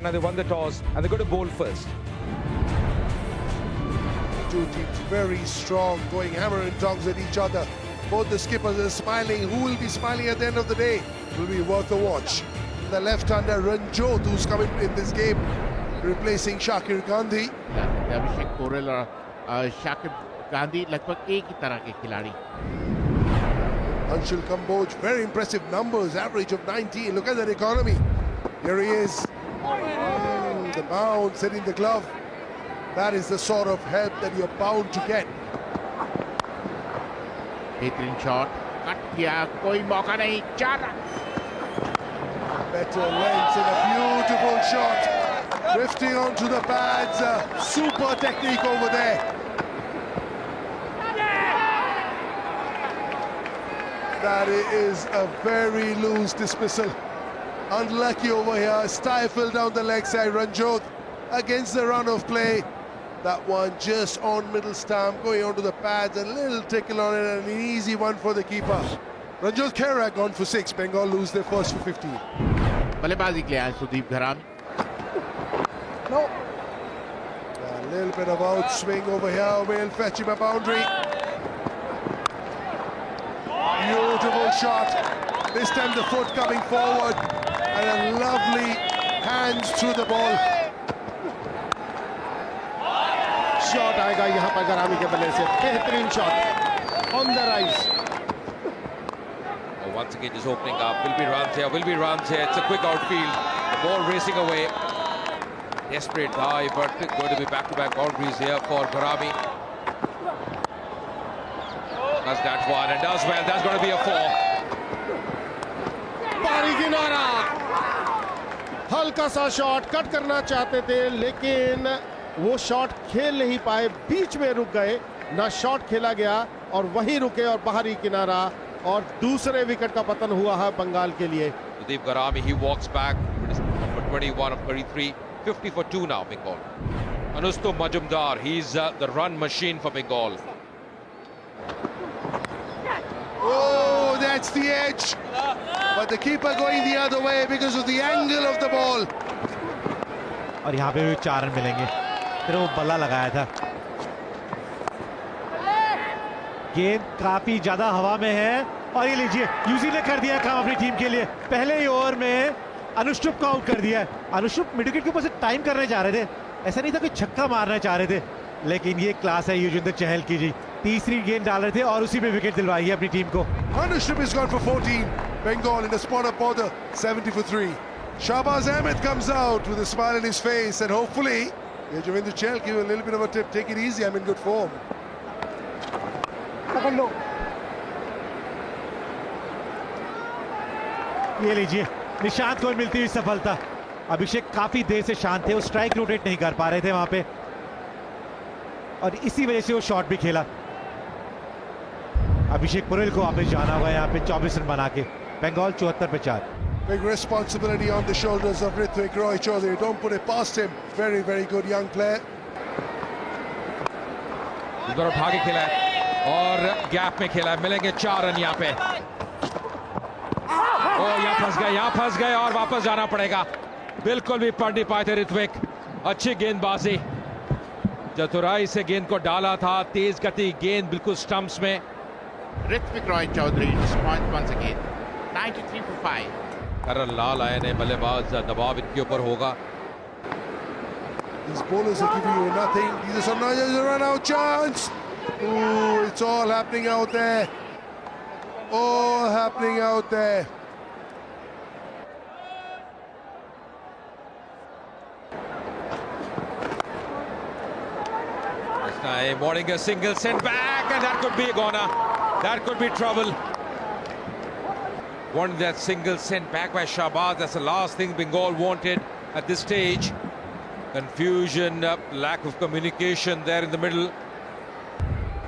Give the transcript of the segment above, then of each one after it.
Now they won the toss and they're going to bowl first. Two teams very strong, going hammer and tongs at each other. Both the skippers are smiling. Who will be smiling at the end of the day? Will be worth a watch. The left-hander Ranjot, who's coming in this game, replacing Shakir Gandhi. अभिषेक पोरेल और शाकिब गांधी लगभग एक ही तरह के खिलाड़ी. Anshul Kamboj, very impressive numbers, average of 19. Look at that economy. Here he is. The bounce hitting the glove. That is the sort of help that you're bound to get. बेहतरीन shot cut किया, कोई मौका नहीं. 4 run. Better lengths and a beautiful shot. Drifting onto the pads. Super technique over there. That is a very loose dismissal. Unlucky over here. Stifled down the leg side. Ranjot against the run of play. That one just on middle stump, going onto the pads, a little tickle on it, and an easy one for the keeper. Ranjot Kehra gone for 6. Bengal lose their first for 15. बल्लेबाजी के लिए आए Sudeep घरामी. No. A little bit of outswing over here. Will fetch him a boundary. Beautiful shot. This time the foot coming forward, and a lovely hands through the ball. Shot आएगा यहाँ पर गरामी के बल्ले से. बेहतरीन shot on the rise. Once again just opening up. Will be runs here, will be runs here. It's a quick outfield. The ball racing away. Desperate dive, but going to be back-to-back boundaries here for Gharami. Does that one and does well. That's going to be a 4. बारी किनारा. हल्का सा shot cut करना चाहते थे, लेकिन वो shot खेल नहीं पाए, बीच में रुक गए. ना शॉट खेला गया और वहीं रुके और बाहरी किनारा, और दूसरे विकेट का पतन हुआ है बंगाल के लिए. Sudeep Gharami, he walks back for 21 of 33, 50 for 2 now, Bengal. Anustum Majumdar, he's the run machine for Bengal. Oh, that's the edge. But the keeper going the other way because of the angle of the ball. और यहाँ पे भी 4 run मिलेंगे. फिर वो बल्ला लगाया था. गेंद काफी ज्यादा हवा में है और ये लीजिए यूजी ने कर दिया काम अपनी टीम के लिए. पहले ही ओवर में अनुष्टुप को आउट कर दिया. अनुष्टुप मिड विकेट के ऊपर से टाइम करने जा रहे थे. ऐसा नहीं था कि छक्का मारना चाह रहे थे, लेकिन ये क्लास है युजवेंद्र चहल की जी. तीसरी गेंद डाल रहे थे और उसी में विकेट दिलवाई है अपनी टीम को. Anushtup is gone for 14. Bengal in the spot of bother, 70 for 3. Shahbaz Ahmed comes out with a smile on his face, and hopefully Yujvendra Chahal give you a little bit of a tip. Take it easy, I'm in good form. ये लीजिए निशांत को मिलती हुई सफलता. अभिषेक काफी देर से शांत थे, वो स्ट्राइक रोटेट नहीं कर पा रहे थे वहां पे, और इसी वजह से वो शॉट भी खेला. अभिषेक पुरेल को वापस जाना होगा यहाँ पे 24 रन बना के. बंगाल 74 पे 4. Big responsibility on the shoulders of Hrithwik Roy Chaudhary. Don't put it past him. Very, very good young player. उधर उठा के खेला है और गैप में खेला है. मिलेंगे 4 रन यहाँ पे. ओ यहाँ फंस गए और वापस जाना पड़ेगा. बिल्कुल भी पढ़ नहीं पाए थे ऋत्विक. अच्छी गेंदबाजी, चतुराई से गेंद को डाला था. तेज गति गेंद बिल्कुल स्टंप्स में. Ritwik Roy Chaudhary disappoints once again. 93 for 5. करण लाल आए ने बल्लेबाज. दबाव इनके ऊपर होगा. These bowlers are giving you nothing. These are some nice run out chance. Ooh, it's all happening out there. All happening out there. This time Morning a single sent back, and that could be a goner. That could be trouble. Wanted that single sent back by Shahbaz. That's the last thing Bengal wanted at this stage. Confusion, lack of communication there in the middle.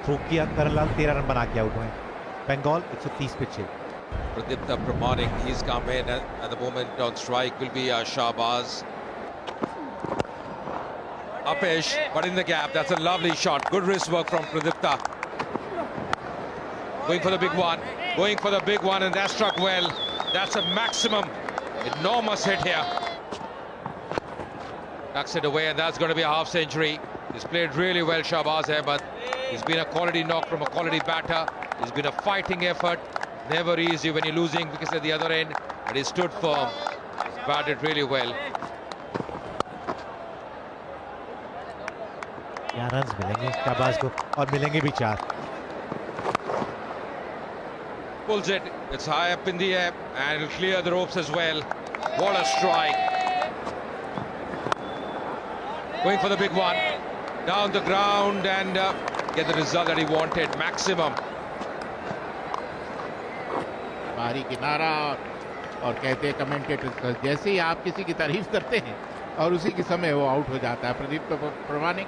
Throw किया करण लाल, 13 run बना के out हुए. बंगाल 130 पे 6. Pradipta Pramanik, he's come in at the moment on strike. Will be Shahbaz. Upish, but in the gap. That's a lovely shot. Good wrist work from Pradipta. Going for the big one. Going for the big one, and that struck well. That's a maximum. Enormous hit here. Tucks it away, and that's going to be a half century. He's played really well, Shahbaz Ahmed. He's been a quality knock from a quality batter. It's been a fighting effort. Never easy when you're losing because at the other end, but he stood firm. Batted really well. यहाँ runs मिलेंगे शाहबाज को और मिलेंगे भी 4. Pulls it. It's high up in the air and it'll clear the ropes as well. What a strike. Going for the big one. Down the ground and get the result that he wanted. Maximum. बाहरी किनारा और कहते हैं commentator जैसे ही आप किसी की तारीफ करते हैं और उसी के समय वो आउट हो जाता है. प्रदीप प्रमाणिक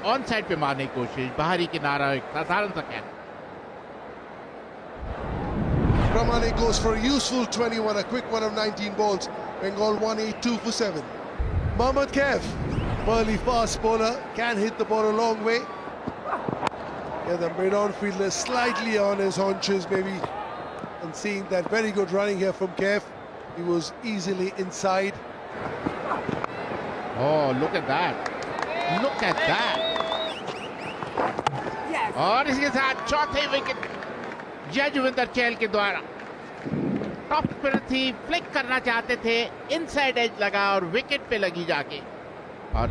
ऑन साइड पे मारने की कोशिश. बाहरी किनारा एक साधारण सा catch. Pramanik goes for a useful 21, a quick one of 19 balls. Bengal 182 for 7. Mohammad Kaif, early fast bowler, can hit the ball a long way. Yeah, the mid-on fielder slightly on his haunches maybe. And seeing that very good running here from Kaif, he was easily inside. Oh, look at that. Look at that. और इसके साथ चौथे wicket Yuzvendra Chahal के द्वारा. Top पर थी, flick करना चाहते थे, इनसाइड एज लगा और विकेट पे लगी जाके और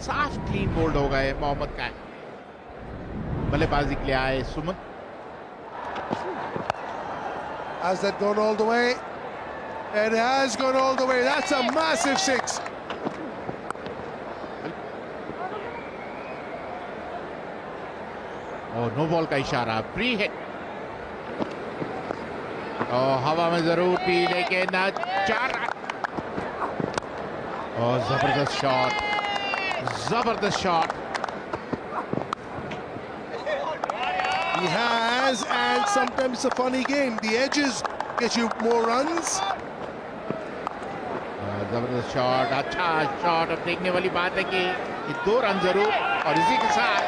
साफ क्लीन बोल्ड हो गए मोहम्मद का. बल्लेबाजी के लिए आए सुमन. Has that gone all the way? It has gone all the way. That's a massive 6. और नो बॉल का इशारा. प्री हिट और हवा में जरूर थी लेकिन 4 रन. और जबरदस्त शॉट. जबरदस्त shot. He has, and sometimes it's a funny game. The edges get you more runs. जबरदस्त शॉट. अच्छा शॉट. अब देखने वाली बात है कि 2 रन जरूर और इसी के साथ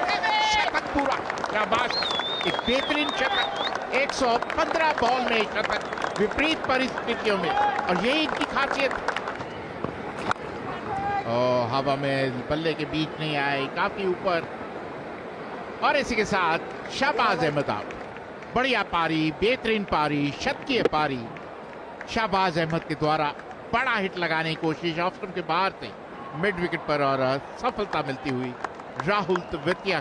शतक पूरा. क्या बात. एक बेहतरीन शतक. 115 बॉल में शतक विपरीत परिस्थितियों में और यही इनकी खासियत. और हवा में बल्ले के बीच नहीं आए, काफी ऊपर. और इसी के साथ शाहबाज अहमद आउट. बढ़िया पारी, बेहतरीन पारी, शतकीय पारी. शाहबाज अहमद के द्वारा बड़ा हिट लगाने की कोशिश ऑफ स्टंप के बाहर से मिड विकेट पर और सफलता मिलती हुई Rahul तवेतिया.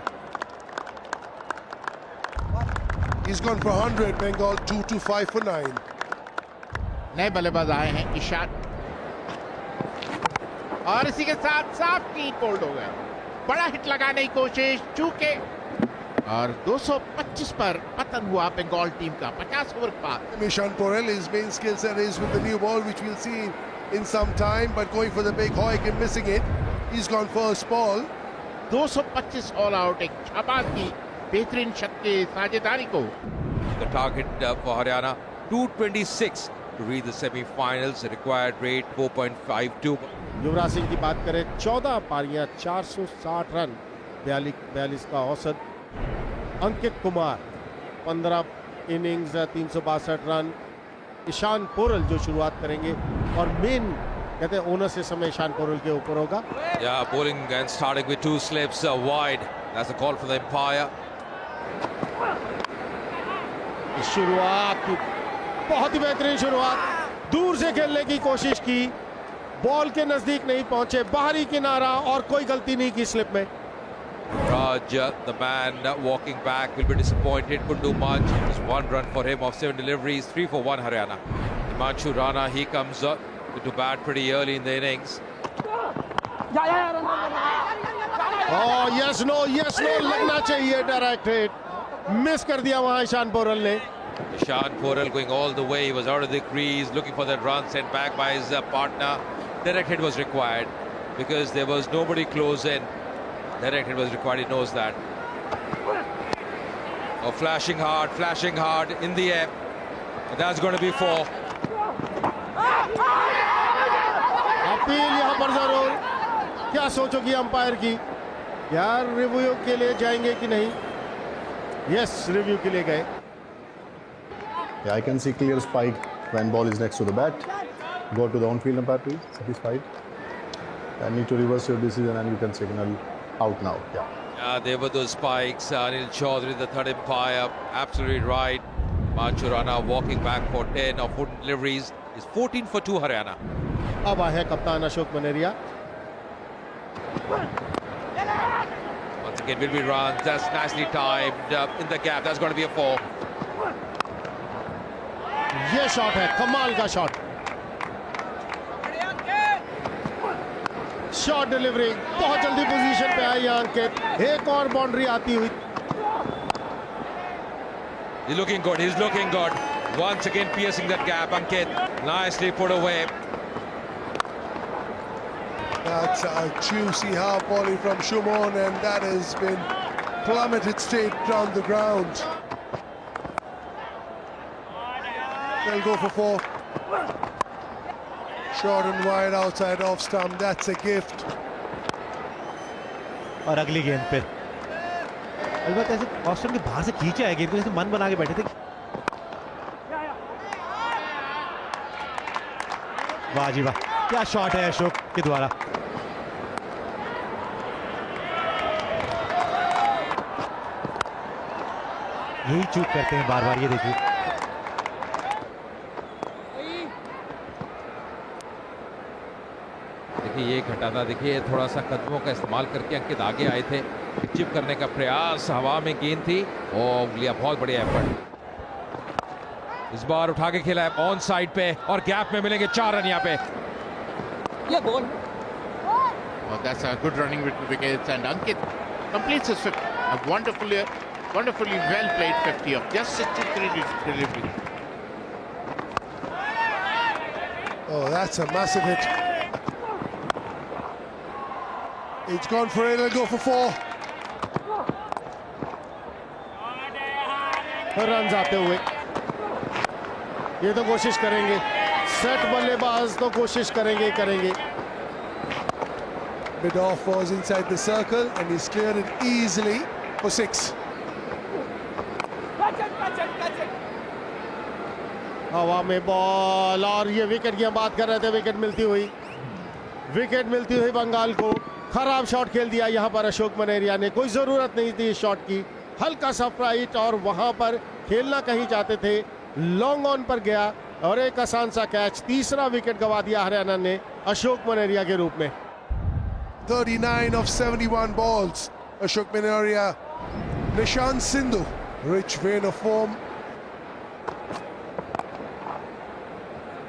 He's gone for 100. Bengal 225 for 9. नए बल्लेबाज आए हैं ईशान और इसी के साथ साफ क्लीन बोल्ड हो गए. बड़ा हिट लगाने की कोशिश चूके और 225 पर पतन हुआ बंगाल टीम का. 50 ओवर बाद. Ishan Porel, his main skill set is with the new ball, which we'll see in some time, but going for the big hoik and missing it. He's gone first ball. 225 all out. एक शाबाश की बेहतरीन शत की साझेदारी को. The target for Haryana 226 to reach the semi-finals. The required rate 4.52. Yuvraj Singh की बात करें 14 पारियां 460 रन 42 का औसत. Ankit Kumar 15 innings 362 run. ईशान पोरल जो शुरुआत करेंगे और मेन कहते हैं ओनर से समय ईशान पोरल के ऊपर होगा. Yeah, bowling and starting with 2 slips wide. That's a call for the umpire. शुरुआत बहुत ही बेहतरीन शुरुआत. दूर से खेलने की कोशिश की, बॉल के नजदीक नहीं पहुंचे. बाहरी किनारा और कोई गलती नहीं की स्लिप में. Raj, the man walking back, will be disappointed. Couldn't do much. Just 1 run for him off 7 deliveries. 3 for 1 Haryana. Himanshu Rana, he comes to bat pretty early in the innings. Yes no लगना चाहिए. Direct hit miss कर दिया वहां ईशान पोरल ने. Ishan Porel going all the way. He was out of the crease, looking for that run sent back by his partner. Direct hit was required because there was nobody close in. Direct hit was required. He knows that. Oh, flashing hard in the air. And that's going to be 4. Appeal यहां पर जरूर. क्या सोचोगी umpire की? यार review के लिए जाएंगे कि नहीं? यस, रिव्यू के लिए गए. Yeah, I can see clear spike when ball is next to the bat. Go to the on-field umpire, please. Satisfied. I need to reverse your decision and you can signal out now. Yeah. There were those spikes. Anil Chaudhary, the third umpire, absolutely right. Machurana walking back for 10 or 14 deliveries. Is 14 for 2 Haryana. अब आए हैं कप्तान Ashok Maneria. Once again, will be runs. That's nicely timed in the gap. That's going to be a 4. ये shot है, कमाल का shot. Shot delivery बहुत जल्दी पोजीशन पे आई अंकित, एक और बाउंड्री आती हुई। He's looking good. He's looking good. Once again piercing that gap. Ankit nicely put away. That's a juicy half volley from Shumon, and that has been plummeted straight down the ground. They'll go for 4. Short and wide outside off stump. That's a gift. और अगली गेंद पे अलबत्त ऐसे Australia के बाहर से खींचा है गेंद को, जैसे मन बना के बैठे थे। वाह जी वाह, क्या शॉट है अशोक के द्वारा। यही चूक करते हैं बार बार, ये देखिए। देखिए ये घटाता, देखिए थोड़ा सा कदमों का इस्तेमाल करके अंकित आगे आए थे। चिप करने का प्रयास, हवा में गेंद थी और लिया बहुत बढ़िया एफर्ट। इस बार उठा के खेला है ऑन साइड पे और गैप में मिलेंगे 4 रन यहाँ पे। Oh, that's a good running between wickets, and Ankit completes his 50. A wonderfully well played 50 of just 63 delivery. Oh, that's a massive hit. It's gone for it. They'll go for 4. Run आते हुए ये तो कोशिश करेंगे, set बल्लेबाज तो कोशिश करेंगे करेंगे। Bidoff was inside the circle and he's cleared it easily for 6. हवा में बॉल, और ये विकेट की हम बात कर रहे थे, विकेट मिलती हुई बंगाल को। खराब शॉट खेल दिया यहाँ पर अशोक मनेरिया ने, कोई जरूरत नहीं थी इस शॉट की। हल्का सा फ्लाइट और वहां पर खेलना कहीं चाहते थे, लॉन्ग ऑन पर गया और एक आसान सा कैच। तीसरा विकेट गवा दिया हरियाणा ने अशोक मनेरिया के रूप में। 39 of 71 balls. Ashok Manaria. Nishant Sindhu. Rich vein of form.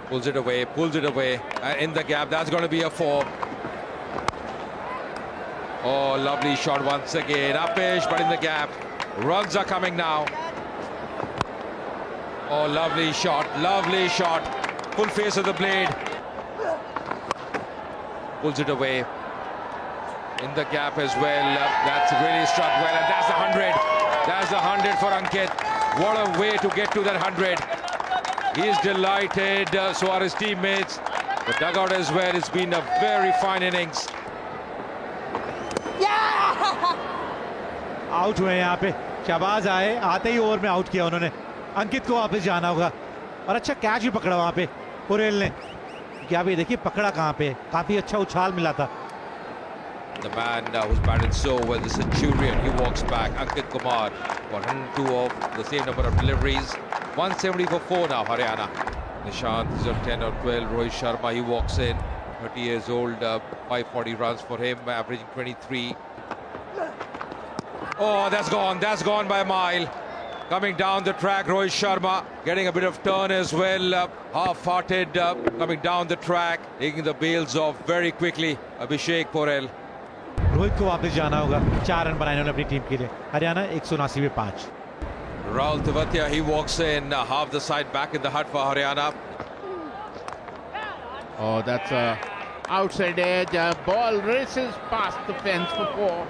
Pulls it away. In the gap, that's going to be a 4. Oh, lovely shot once again. Upish, but in the gap. Runs are coming now. Oh, lovely shot. Full face of the blade. Pulls it away. In the gap as well. That's really struck well, and that's the 100. That's the 100 for Ankit. What a way to get to that 100. He's delighted. So are his teammates. The dugout as well. It's been a very fine innings. Out हुए यहाँ पे, शहबाज आते ही over में out किया उन्होंने। अंकित को वापस जाना होगा, और अच्छा कैच भी पकड़ा वहां पे पुरेल ने। क्या भी देखिए पकड़ा कहां पे, काफी अच्छा उछाल मिला था। The man who's batted so well, the Centurion, he walks back. Ankit Kumar, 102 of the same number of deliveries. 170 for 4 now, Haryana. Nishant is on 10 or 12. Rohit Sharma, he walks in. 30 years old, 540 runs for him, averaging 23. Oh, that's gone by a mile. Coming down the track, Rohit Sharma getting a bit of turn as well. Half-hearted, coming down the track, taking the bails off very quickly. Abhishek Porel. Rohit को वापस जाना होगा, 4 run बनाए उन्होंने अपनी team के लिए। हरियाणा 179 में 5। Rahul Tewatia, he walks in, half the side back in the hut for Haryana. Oh, that's a outside edge. Ball races past the fence for 4.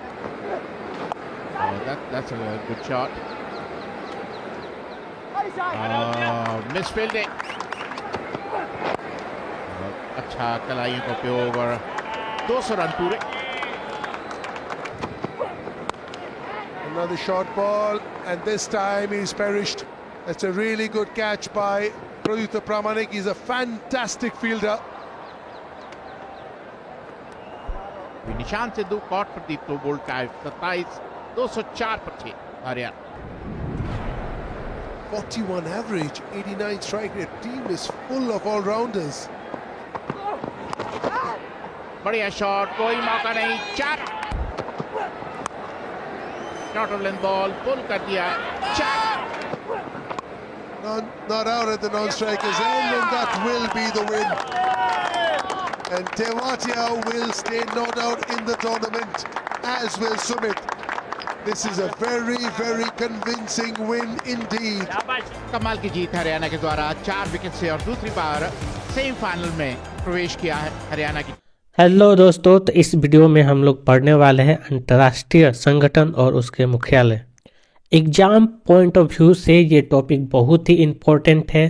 Oh, that's a good shot. Misfielding. अच्छा कलाइयों का उपयोग और 200 run पूरे। Another short ball, and this time he's perished. That's a really good catch by Pradyuta Pramanik. He's a fantastic fielder. निशान से 2 cot Pradeep तो bolt का 27 204 पर 6 Haryana. 41 average, 89 strike rate. Team is full of all-rounders. बढ़िया shot, कोई मौका नहीं, 4 not of length ball पुल कर दिया, 4 Not out at the non-strikers end, and that will be the win. And Tewatia will stay not out in the tournament, as will Sumit. This is a very, very convincing win indeed. कमाल की जीत हरियाणा के द्वारा 4 wicket से और दूसरी बार semifinal में प्रवेश किया है हरियाणा की। हेलो दोस्तों, तो इस वीडियो में हम लोग पढ़ने वाले हैं अंतर्राष्ट्रीय संगठन और उसके मुख्यालय। एग्जाम पॉइंट ऑफ व्यू से ये टॉपिक बहुत ही इम्पोर्टेंट है।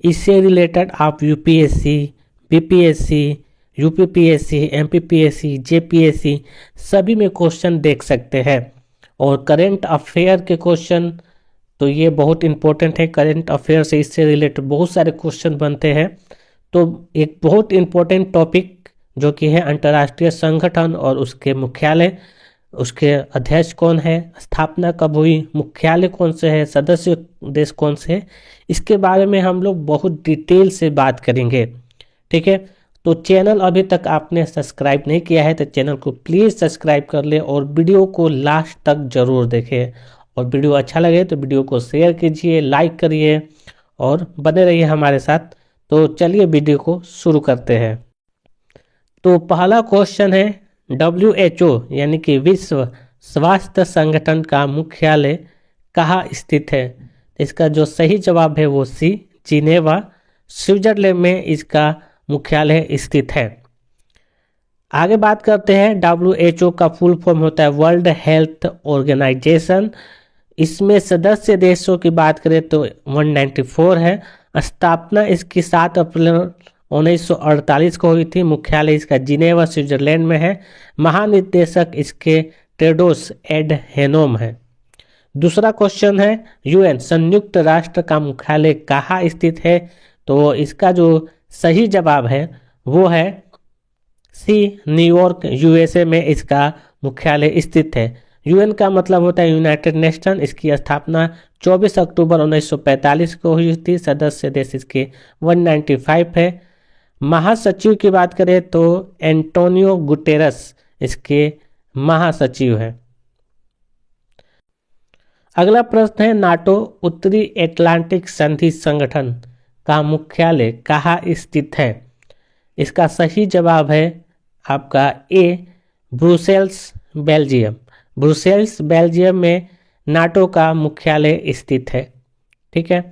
इससे रिलेटेड आप UPSC, BPSC, UPPSC, MPPSC, JPSC सभी में क्वेश्चन देख सकते हैं। और करंट अफेयर के क्वेश्चन तो ये बहुत इम्पोर्टेंट है। करंट अफेयर से इससे रिलेटेड बहुत सारे क्वेश्चन बनते हैं। तो एक बहुत इम्पोर्टेंट टॉपिक जो कि है अंतर्राष्ट्रीय संगठन और उसके मुख्यालय, उसके अध्यक्ष कौन है, स्थापना कब हुई, मुख्यालय कौन से है, सदस्य देश कौन से है, इसके बारे में हम लोग बहुत डिटेल से बात करेंगे। ठीक है, तो चैनल अभी तक आपने सब्सक्राइब नहीं किया है तो चैनल को प्लीज़ सब्सक्राइब कर ले और वीडियो को लास्ट तक ज़रूर देखें। और वीडियो अच्छा लगे तो वीडियो को शेयर कीजिए, लाइक करिए और बने रहिए हमारे साथ। तो चलिए वीडियो को शुरू करते हैं। तो पहला क्वेश्चन है, WHO यानी कि विश्व स्वास्थ्य संगठन का मुख्यालय कहाँ स्थित है? इसका जो सही जवाब है वो सी, जिनेवा स्विट्जरलैंड में इसका मुख्यालय स्थित है। आगे बात करते हैं, WHO का फुल फॉर्म होता है वर्ल्ड हेल्थ ऑर्गेनाइजेशन। इसमें सदस्य देशों की बात करें तो 194 है। स्थापना इसकी 7 अप्रैल 1948 को हुई थी। मुख्यालय इसका जिनेवा स्विट्जरलैंड में है। महानिदेशक इसके टेड्रोस एडहेनोम है। दूसरा क्वेश्चन है, UN संयुक्त राष्ट्र का मुख्यालय कहाँ स्थित है? तो इसका जो सही जवाब है वो है सी, न्यूयॉर्क USA में इसका मुख्यालय स्थित है। UN का मतलब होता है यूनाइटेड नेशन। इसकी स्थापना 24 अक्टूबर 1945 को हुई थी। सदस्य देश इसके 195 है। महासचिव की बात करें तो एंटोनियो गुटेरस इसके महासचिव है। अगला प्रश्न है, नाटो उत्तरी एटलांटिक संधि संगठन का मुख्यालय कहाँ स्थित है? इसका सही जवाब है आपका ए, ब्रुसेल्स बेल्जियम। ब्रुसेल्स बेल्जियम में नाटो का मुख्यालय स्थित है। ठीक है,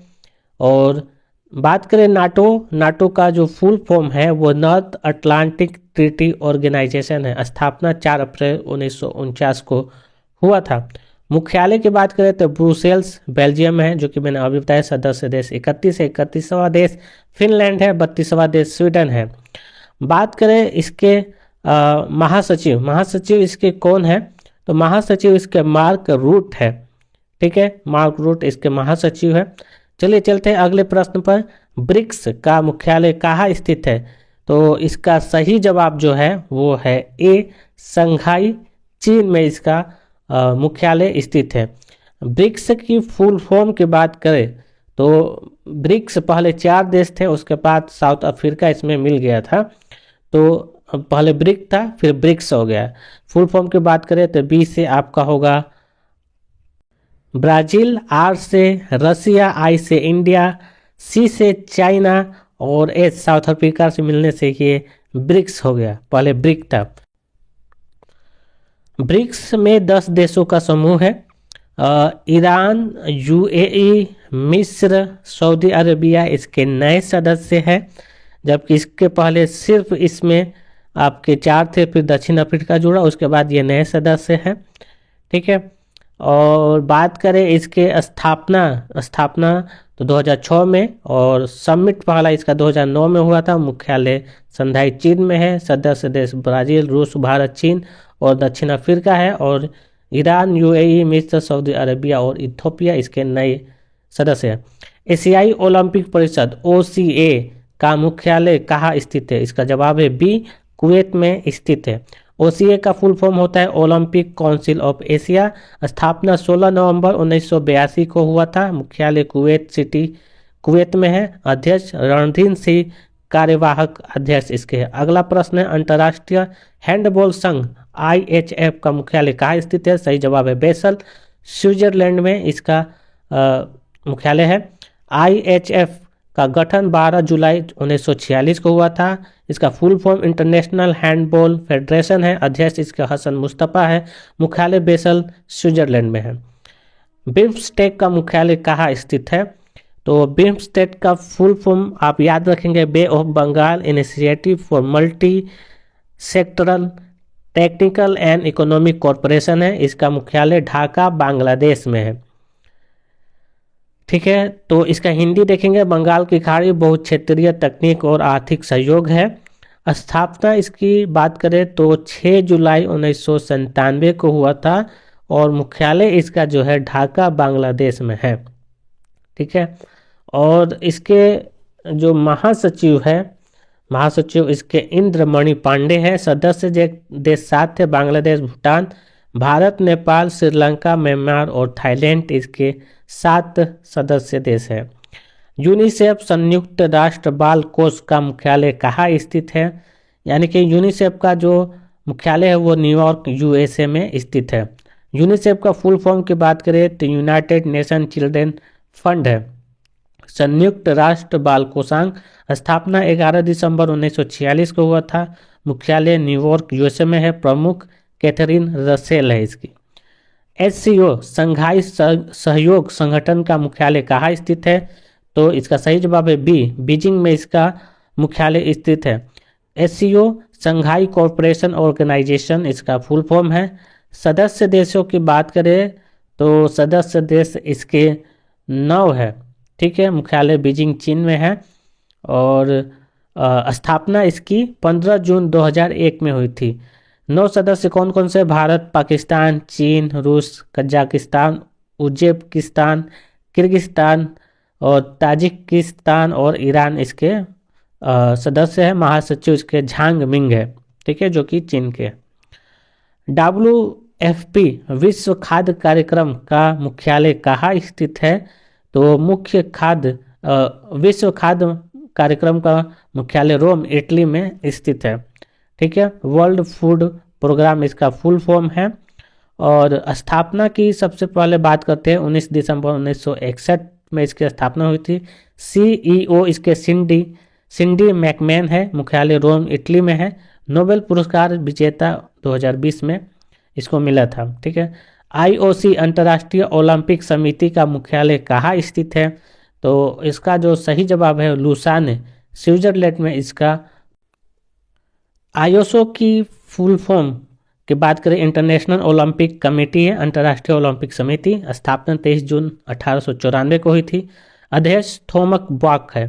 और बात करें नाटो का जो फुल फॉर्म है वो नॉर्थ अटलांटिक ट्रीटी ऑर्गेनाइजेशन है। स्थापना 4 अप्रैल 1949 को हुआ था। मुख्यालय की बात करें तो ब्रुसेल्स बेल्जियम में है, जो कि मैंने अभी बताया। सदस्य देश 31 है। 31वां देश फिनलैंड है। 32वां देश स्वीडन है। बात करें इसके महासचिव इसके कौन है? तो महासचिव इसके मार्क रूट है। ठीक है, मार्क रूट इसके महासचिव है। चलिए चलते हैं अगले प्रश्न पर। ब्रिक्स का मुख्यालय कहाँ स्थित है? तो इसका सही जवाब जो है वो है ए, संघाई चीन में इसका मुख्यालय स्थित है। ब्रिक्स की फुल फॉर्म की बात करें तो ब्रिक्स पहले 4 देश थे, उसके बाद साउथ अफ्रीका इसमें मिल गया था। तो पहले ब्रिक था, फिर ब्रिक्स हो गया। फुल फॉर्म की बात करें तो बी से आपका होगा ब्राजील, आर से रसिया, आई से इंडिया, सी से चाइना और एच साउथ अफ्रीका से मिलने से ये ब्रिक्स हो गया। पहले ब्रिक था। ब्रिक्स में 10 देशों का समूह है। ईरान, UAE, मिस्र, सऊदी अरेबिया इसके नए सदस्य हैं, जबकि इसके पहले सिर्फ इसमें आपके 4 थे, फिर दक्षिण अफ्रीका जुड़ा, उसके बाद ये नए सदस्य हैं। ठीक है, और बात करें इसके स्थापना तो 2006 में, और समिट पहला इसका 2009 में हुआ था। मुख्यालय संघाई चीन में है। सदस्य देश ब्राजील, रूस, भारत, चीन और दक्षिण अफ्रीका है। और ईरान, UAE, मिस्र, सऊदी अरेबिया और इथियोपिया इसके नए सदस्य हैं। एशियाई ओलंपिक परिषद OCA का मुख्यालय कहाँ स्थित है? इसका जवाब है बी, कुवैत में स्थित है। OCA का फुल फॉर्म होता है ओलंपिक काउंसिल ऑफ एशिया। स्थापना 16 नवंबर 1982 को हुआ था। मुख्यालय कुवैत सिटी कुवैत में है। अध्यक्ष रणधीर सिंह कार्यवाहक अध्यक्ष इसके है। अगला प्रश्न है अंतर्राष्ट्रीय हैंडबॉल संघ IHF का मुख्यालय कहाँ स्थित है? सही जवाब है बेसल, स्विट्जरलैंड में इसका मुख्यालय है। IHF का गठन 12 जुलाई 1946 को हुआ था। इसका full form international handball federation है। अध्यक्ष इसका हसन मुस्तफ़ा है। मुख्यालय बेसल, स्विट्जरलैंड में है। बिम्स्टेक का मुख्यालय कहाँ स्थित है? तो बिम्स्टेक का फुल फॉर्म आप याद रखेंगे bay of Bengal initiative for multi sectoral technical and economic corporation है। इसका मुख्यालय ढाका, बांग्लादेश में है। ठीक है, तो इसका हिंदी देखेंगे बंगाल की खाड़ी बहुक्षेत्रीय तकनीक और आर्थिक सहयोग है। स्थापना इसकी बात करें तो 6 जुलाई 1997 को हुआ था और मुख्यालय इसका जो है ढाका, बांग्लादेश में है। ठीक है, और इसके जो महासचिव है, महासचिव इसके इंद्रमणि पांडे हैं। सदस्य देश 7 थे, बांग्लादेश, भूटान, भारत, नेपाल, श्रीलंका, म्यांमार और थाईलैंड इसके 7 सदस्य देश है। यूनिसेफ संयुक्त राष्ट्र बाल कोष का मुख्यालय कहाँ स्थित है? यानी कि यूनिसेफ का जो मुख्यालय है वो न्यूयॉर्क USA में स्थित है। यूनिसेफ का फुल फॉर्म की बात करें तो यूनाइटेड नेशन चिल्ड्रेन फंड है। संयुक्त राष्ट्र बाल कोषांग, स्थापना 11 दिसंबर 1946 को हुआ था। मुख्यालय न्यूयॉर्क USA में है। प्रमुख कैथरीन रसेल है इसकी। SCO संघाई सहयोग संगठन का मुख्यालय कहाँ स्थित है? तो इसका सही जवाब है बी, बीजिंग में इसका मुख्यालय स्थित है। SCO संघाई कॉरपोरेशन ऑर्गेनाइजेशन इसका फुल फॉर्म है। सदस्य देशों की बात करें तो सदस्य देश इसके 9 है। ठीक है, मुख्यालय बीजिंग, चीन में है और स्थापना इसकी 15 जून 2001 में हुई थी। 9 सदस्य कौन कौन से? भारत, पाकिस्तान, चीन, रूस, कजाकिस्तान, उज्बेकिस्तान, किर्गिस्तान और ताजिकिस्तान और ईरान इसके सदस्य है। महासचिव इसके झांग मिंग है। ठीक है, जो कि चीन के। WFP विश्व खाद्य कार्यक्रम का मुख्यालय कहाँ स्थित है? तो मुख्य खाद्य विश्व खाद्य कार्यक्रम का मुख्यालय रोम, इटली में स्थित है। ठीक है, वर्ल्ड फूड प्रोग्राम इसका फुल फॉर्म है। और स्थापना की सबसे पहले बात करते हैं 19 दिसंबर 1961 में इसकी स्थापना हुई थी। CEO इसके सिंडी मैकमैन है। मुख्यालय रोम, इटली में है। नोबेल पुरस्कार विजेता 2020 में इसको मिला था। ठीक है, IOC अंतर्राष्ट्रीय ओलंपिक समिति का मुख्यालय कहाँ स्थित है? तो इसका जो सही जवाब है लुसान, स्विट्जरलैंड में इसका। IOC की फुल फॉर्म की बात करें इंटरनेशनल ओलंपिक कमेटी है, अंतर्राष्ट्रीय ओलंपिक समिति। स्थापना 23 जून 1894 को हुई थी। अध्यक्ष थॉमस बॉक है।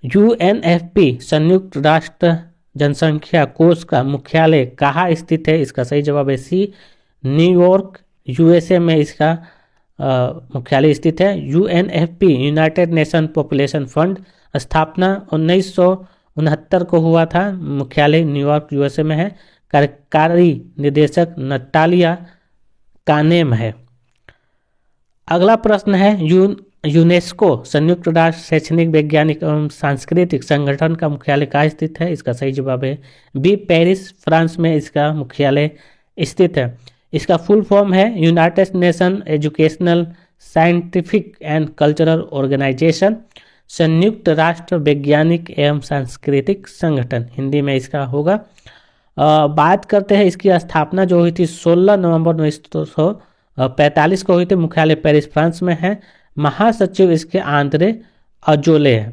UNFP संयुक्त राष्ट्र जनसंख्या कोष का मुख्यालय कहाँ स्थित है? इसका सही जवाब है सी, न्यूयॉर्क USA में इसका मुख्यालय स्थित है। UNFP United nation population fund, स्थापना 1969 को हुआ था। मुख्यालय न्यूयॉर्क USA में है। कार्यकारी निदेशक नतालिया कानेम है। अगला प्रश्न है यूनेस्को संयुक्त राष्ट्र शैक्षणिक, वैज्ञानिक एवं सांस्कृतिक संगठन का मुख्यालय कहाँ स्थित है? इसका सही जवाब है बी, पेरिस, फ्रांस में इसका मुख्यालय स्थित है। इसका फुल फॉर्म है United Nation Educational, Scientific and Cultural Organization, संयुक्त राष्ट्र वैज्ञानिक एवं सांस्कृतिक संगठन, हिंदी में इसका होगा। बात करते हैं इसकी स्थापना जो हुई थी 16 नवंबर 1945 को हुई थी। मुख्यालय पेरिस, फ्रांस में है। महासचिव इसके आंद्रे अजोले है।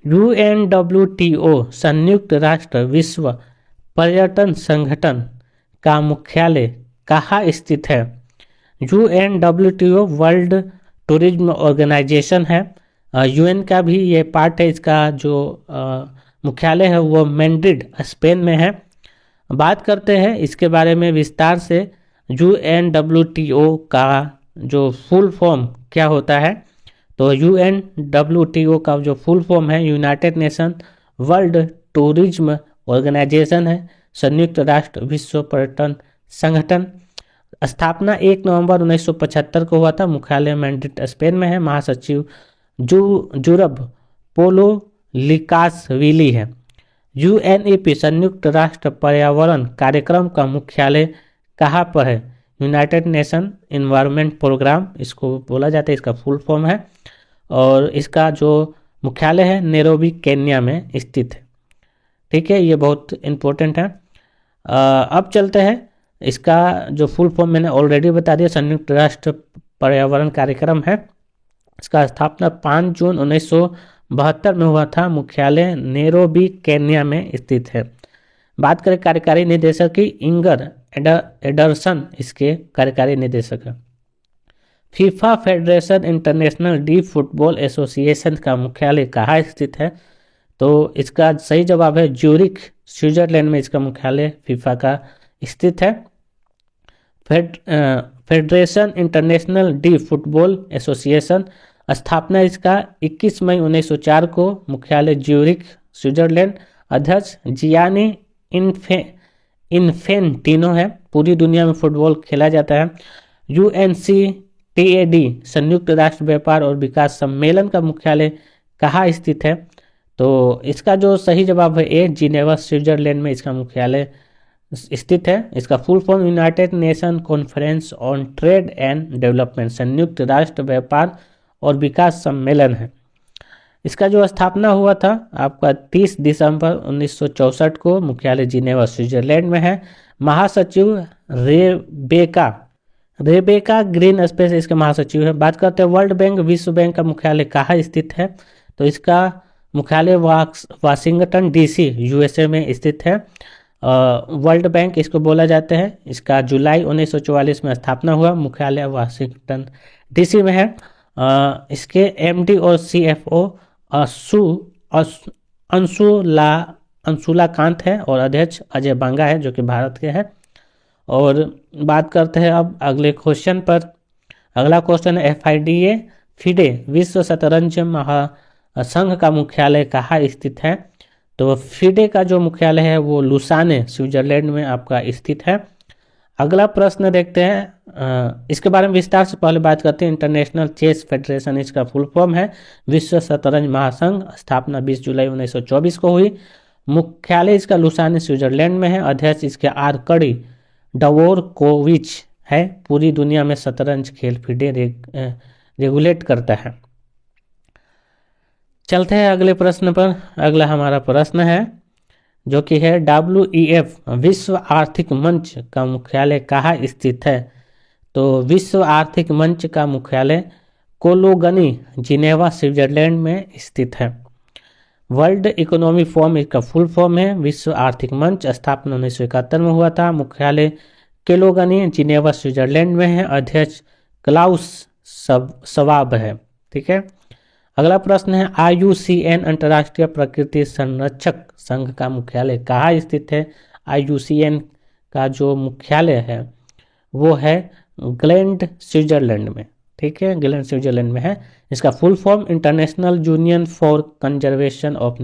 UNWTO संयुक्त राष्ट्र विश्व पर्यटन संगठन का मुख्यालय कहाँ स्थित है? UNWTO वर्ल्ड टूरिज्म ऑर्गेनाइजेशन है। UN का भी ये पार्ट है। इसका जो मुख्यालय है वो मैड्रिड, स्पेन में है। बात करते हैं इसके बारे में विस्तार से। UNWTO का जो फुल फॉर्म क्या होता है? तो UNWTO का जो फुल फॉर्म है United Nation World Tourism Organization है। संयुक्त राष्ट्र विश्व पर्यटन संगठन। स्थापना 1 नवंबर 1975 को हुआ था। मुख्यालय मैड्रिड स्पेन में है। महासचिव जुरब पोलो लिकासविली है। यूएनईपी संयुक्त राष्ट्र पर्यावरण कार्यक्रम का मुख्यालय कहाँ पर है? यूनाइटेड नेशन इन्वायरमेंट प्रोग्राम इसको बोला जाता है, इसका फुल फॉर्म है। और इसका जो मुख्यालय है नैरोबी केन्या में स्थित है। ठीक है, ये बहुत इम्पोर्टेंट है। अब चलते हैं, इसका जो फुल फॉर्म मैंने ऑलरेडी बता दिया, संयुक्त राष्ट्र पर्यावरण कार्यक्रम है। इसका स्थापना 5 जून 1972 में हुआ था। मुख्यालय नैरोबी केन्या में स्थित है। बात करें कार्यकारी निदेशक की, इंगर एडरसन इसके कार्यकारी निदेशक है। FIFA federation international D football association का मुख्यालय कहाँ स्थित है? तो इसका सही जवाब है ज्यूरिख, स्विट्जरलैंड में इसका मुख्यालय फीफा का स्थित है। Federation international D football association, स्थापना इसका 21 मई 1904 को। मुख्यालय ज्यूरिख, स्विट्जरलैंड। अध्यक्ष जियानी इन्फेंटिनो है। पूरी दुनिया में फुटबॉल खेला जाता है। UNCTAD संयुक्त राष्ट्र व्यापार और विकास सम्मेलन का मुख्यालय कहाँ स्थित है? तो इसका जो सही जवाब है ए, जिनेवा, स्विट्जरलैंड में इसका मुख्यालय स्थित है। इसका full form United nation conference on trade and development, संयुक्त राष्ट्र व्यापार और विकास सम्मेलन है। इसका जो स्थापना हुआ था आपका 30 दिसंबर 1964 को। मुख्यालय जिनेवा, स्विट्जरलैंड में है। महासचिव रेबेका ग्रीन स्पेस इसके महासचिव है। बात करते हैं वर्ल्ड बैंक, विश्व बैंक का मुख्यालय कहाँ स्थित है? तो इसका मुख्यालय वाशिंगटन DC USA में स्थित है। वर्ल्ड बैंक इसको बोला जाता है। इसका जुलाई 1944 में स्थापना हुआ। मुख्यालय वाशिंगटन DC में है। इसके MD और CFO अंशुला कांत है और अध्यक्ष अजय बांगा है जो कि भारत के हैं। और बात करते हैं अब अगले क्वेश्चन पर। अगला क्वेश्चन है FIDE विश्व शतरंज महासंघ का मुख्यालय कहाँ स्थित है? तो FIDE का जो मुख्यालय है वो लुसाने, स्विट्जरलैंड में आपका स्थित है। अगला प्रश्न देखते हैं, इसके बारे में विस्तार से पहले बात करते हैं। इंटरनेशनल चेस फेडरेशन इसका फुल फॉर्म है। विश्व शतरंज महासंघ, स्थापना 20 जुलाई 1924 को हुई। मुख्यालय इसका लुसाने, स्विट्जरलैंड में है। अध्यक्ष इसके आर्कडी डवोरकोविच है। पूरी दुनिया में शतरंज खेल FIDE रेगुलेट करता है। चलते हैं अगले प्रश्न पर। अगला हमारा प्रश्न है जो कि है WEF विश्व आर्थिक मंच का मुख्यालय कहाँ स्थित है? तो विश्व आर्थिक मंच का मुख्यालय कोलोगनी, जिनेवा, स्विट्जरलैंड में स्थित है। वर्ल्ड इकोनॉमी फोरम इसका फुल फॉर्म है। विश्व आर्थिक मंच, स्थापना 1971 में हुआ था। मुख्यालय कोलोगनी, जिनेवा, स्विट्जरलैंड में है। अध्यक्ष क्लाउस शवाब है। ठीक है, अगला प्रश्न है IUCN अंतर्राष्ट्रीय प्रकृति संरक्षक संघ का मुख्यालय कहाँ स्थित है? IUCN का जो मुख्यालय है वो है ग्लैंड, स्विट्जरलैंड में। ठीक है, ग्लैंड स्विट्जरलैंड में है। इसका full form international union for conservation of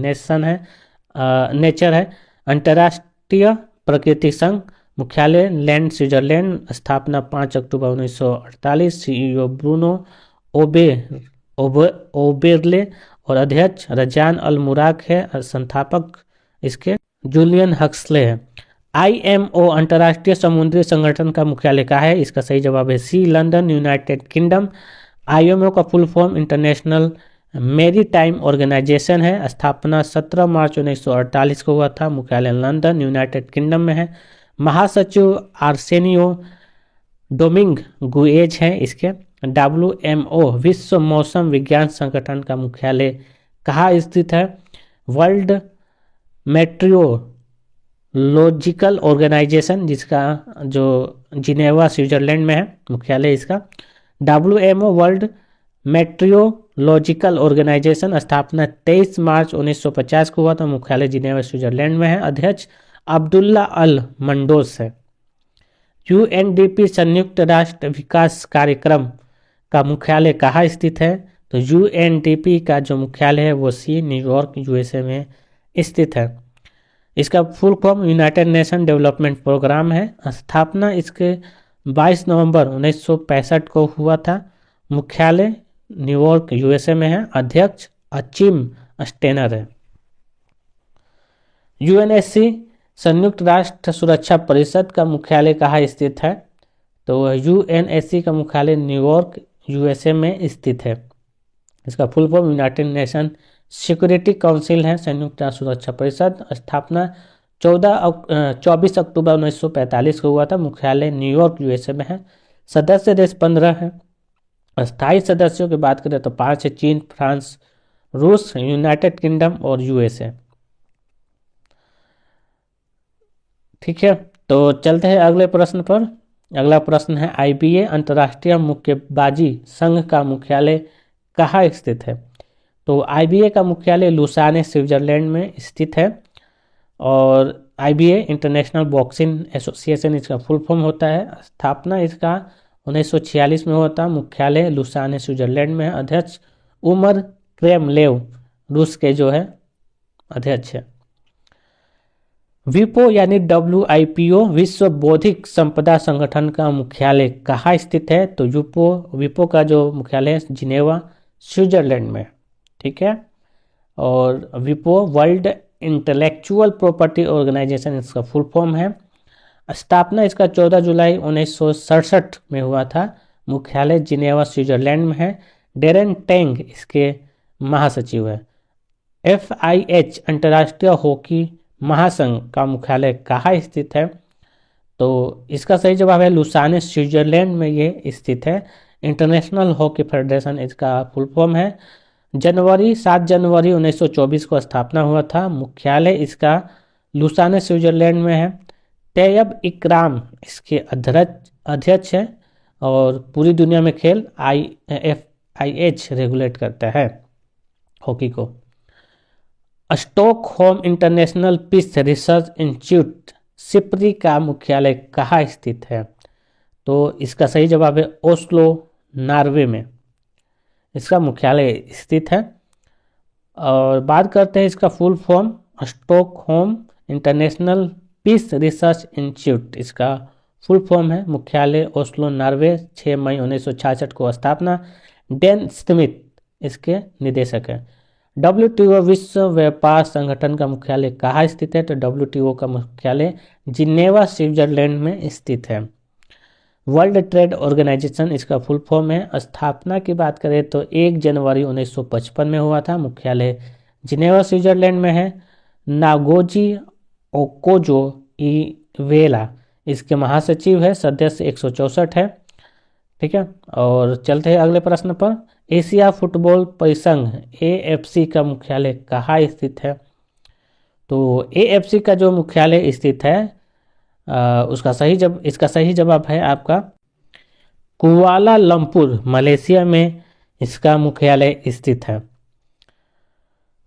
nature है। अंतर्राष्ट्रीय प्रकृति संघ, मुख्यालय लैंड, स्विट्जरलैंड। स्थापना 5 अक्टूबर 1948। CEO ब्रूनो ओबेरले और अध्यक्ष रजान अल मुराक है। संस्थापक इसके जूलियन हक्सले है। IMO अंतर्राष्ट्रीय समुद्री संगठन का मुख्यालय कहाँ है? इसका सही जवाब है C, London, United Kingdom. IMO का full form International Maritime Organization है। स्थापना 17 मार्च 1948 को हुआ था। मुख्यालय लंदन, यूनाइटेड किंगडम में है। महासचिव आर्सेनियो डोमिंग गुएज है इसके। WMO विश्व मौसम विज्ञान संगठन का मुख्यालय कहाँ स्थित है? वर्ल्ड मेट्रियोलॉजिकल ऑर्गेनाइजेशन, जिसका जो जिनेवा, स्विट्जरलैंड में है, मुख्यालय इसका। WMO वर्ल्ड मेट्रियोलॉजिकल ऑर्गेनाइजेशन, स्थापना 23 मार्च 1950 को हुआ था। मुख्यालय जिनेवा, स्विट्जरलैंड में है। अध्यक्ष अब्दुल्ला अल मंडोस है। UNDP संयुक्त राष्ट्र विकास कार्यक्रम का मुख्यालय कहाँ स्थित है? तो UNDP का जो मुख्यालय है वो न्यूयॉर्क USA में स्थित है। इसका full form United Nation Development Programme है। स्थापना इसके 22 नवंबर 1965 को हुआ था। मुख्यालय न्यूयॉर्क यूएसए में है। अध्यक्ष अचिम स्टेनर है। यूएनएससी संयुक्त राष्ट्र सुरक्षा परिषद का मुख्यालय कहाँ स्थित है? तो यूएनएससी का मुख्यालय न्यूयॉर्क यूएसए में स्थित है। इसका full form United nation security council है, संयुक्त राष्ट्र सुरक्षा परिषद। स्थापना 24 अक्टूबर 1945 को हुआ था। मुख्यालय न्यूयॉर्क यूएसए में है। सदस्य देश 15 है। अस्थायी सदस्यों की बात करें तो 5 है, चीन, फ्रांस, रूस, यूनाइटेड किंगडम और यूएसए। ठीक है, तो चलते हैं अगले प्रश्न पर। अगला प्रश्न है आईबीए अंतर्राष्ट्रीय मुक्केबाजी संघ का मुख्यालय कहाँ स्थित है? तो आईबीए का मुख्यालय लुसाने स्विट्जरलैंड में स्थित है। और आईबीए इंटरनेशनल बॉक्सिंग एसोसिएशन इसका फुल फॉर्म होता है। स्थापना इसका 1946 में होता। मुख्यालय लुसाने स्विट्जरलैंड में है। अध्यक्ष उमर क्रेमलेव रूस के जो है अध्यक्ष है। विपो यानी WIPO विश्व बौद्धिक संपदा संगठन का मुख्यालय कहाँ स्थित है? तो विपो का जो मुख्यालय जिनेवा स्विट्जरलैंड में। ठीक है, और विपो वर्ल्ड इंटेलेक्चुअल प्रॉपर्टी ऑर्गेनाइजेशन इसका फुल फॉर्म है। स्थापना इसका 14 जुलाई 1967 में हुआ था। मुख्यालय जिनेवा स्विट्जरलैंड में है। डेरेन टेंग इसके महासचिव है। FIH अंतर्राष्ट्रीय हॉकी महासंघ का मुख्यालय कहाँ स्थित है? तो इसका सही जवाब है लुसाने स्विट्जरलैंड में ये स्थित है। इंटरनेशनल हॉकी फेडरेशन इसका फुल फॉर्म है। 7 जनवरी 1924 को स्थापना हुआ था। मुख्यालय इसका लुसाने स्विट्जरलैंड में है। तैयब इकराम इसके अध्यक्ष है। और पूरी दुनिया में खेल FIH रेगुलेट करता है हॉकी को। Stockholm International Peace Research Institute SIPRI का मुख्यालय कहाँ स्थित है? तो इसका सही जवाब है ओस्लो नॉर्वे में इसका मुख्यालय स्थित है। और बात करते हैं इसका full form. Stockholm International Peace Research Institute इसका फुल फॉर्म है। मुख्यालय ओस्लो नॉर्वे। 6 मई 1966 को स्थापना। डेन स्मिथ इसके निदेशक है। WTO विश्व व्यापार संगठन का मुख्यालय कहाँ स्थित है? तो WTO का मुख्यालय जिनेवा स्विट्जरलैंड में स्थित है। वर्ल्ड ट्रेड ऑर्गेनाइजेशन इसका फुल फॉर्म है। स्थापना की बात करें तो 1 जनवरी 1955 में हुआ था। मुख्यालय जिनेवा स्विट्जरलैंड में है। नागोजी ओकोजो इवेला इसके महासचिव है। सदस्य 164 है। ठीक है, और चलते हैं अगले प्रश्न पर। एशिया फुटबॉल परिसंघ AFC का मुख्यालय कहाँ स्थित है? तो AFC का जो मुख्यालय स्थित है इसका सही जवाब है आपका कुआलालंपुर मलेशिया में इसका मुख्यालय स्थित है।